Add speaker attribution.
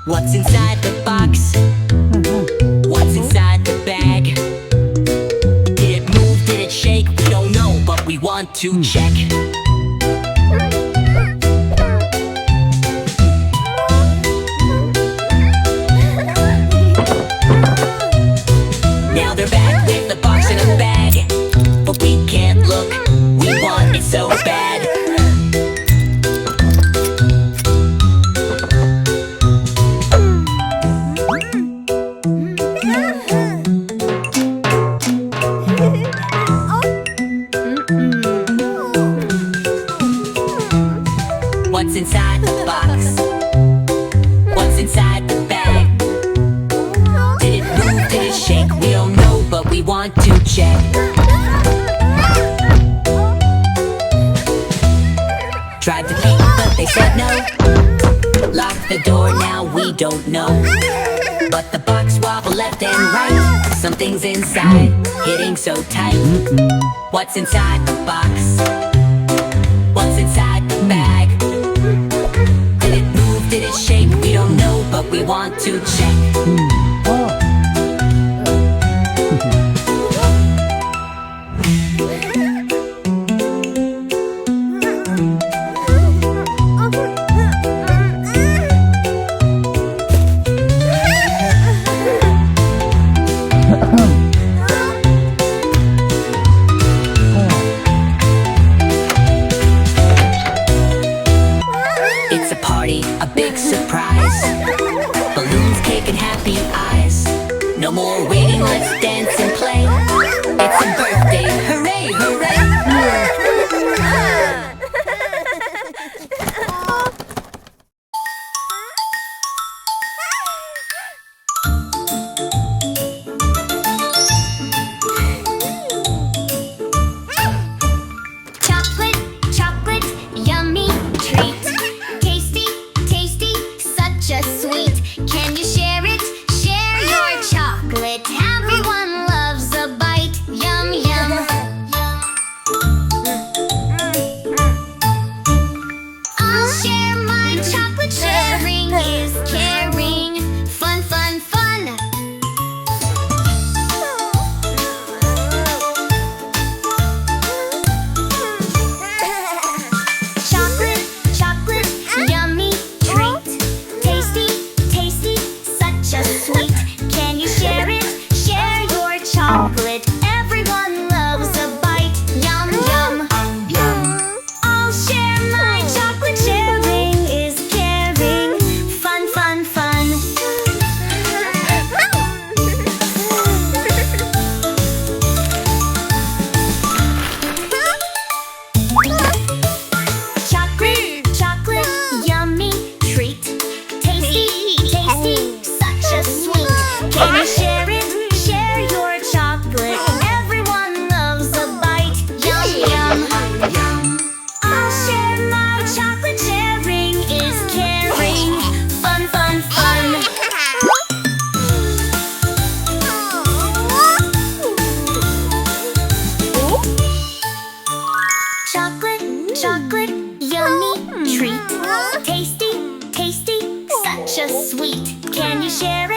Speaker 1: What's inside the box? What's inside the bag? Did it move? Did it shake? We don't know, but we want to check. Now they're back with the box in a bag, but we can't look. We want it so bad. What's inside the box? What's inside the bag? Did it move? Did it shake? We don't know, but we want to check. Tried to peek, but they said no. Locked the door, now we don't know. But the box wobbled left and right. Something's inside, hitting so tight. What's inside the box? What's inside the bag? Did it move? Did it shake? We don't know, but we want to check. It's a party, a big surprise. Balloons, cake, and happy eyes. No more waiting, let's dance and play. It's a birthday, hooray, hooray!
Speaker 2: Chocolate, chocolate, yummy treat. Tasty, tasty, such a sweet. Can you share it? Share your chocolate. Everyone loves a bite. Yum, yum. I'll share my chocolate. Sharing is caring. Fun, fun, fun. Chocolate, chocolate, yummy treat. Tasty, tasty, such a sweet. Can you share it? Share your chocolate. Everyone loves a bite. Yum, yum. I'll share my chocolate. Sharing is caring. Fun, fun, fun. Chocolate, chocolate, yummy treat. Tasty, tasty, such a sweet. Can you share it? Share your chocolate. Everyone loves a bite. Yum, yum. I'll share my chocolate. Sharing is caring. Fun, fun, fun. Chocolate, chocolate, yummy treat. Tasty, tasty, such a sweet. Can you share it?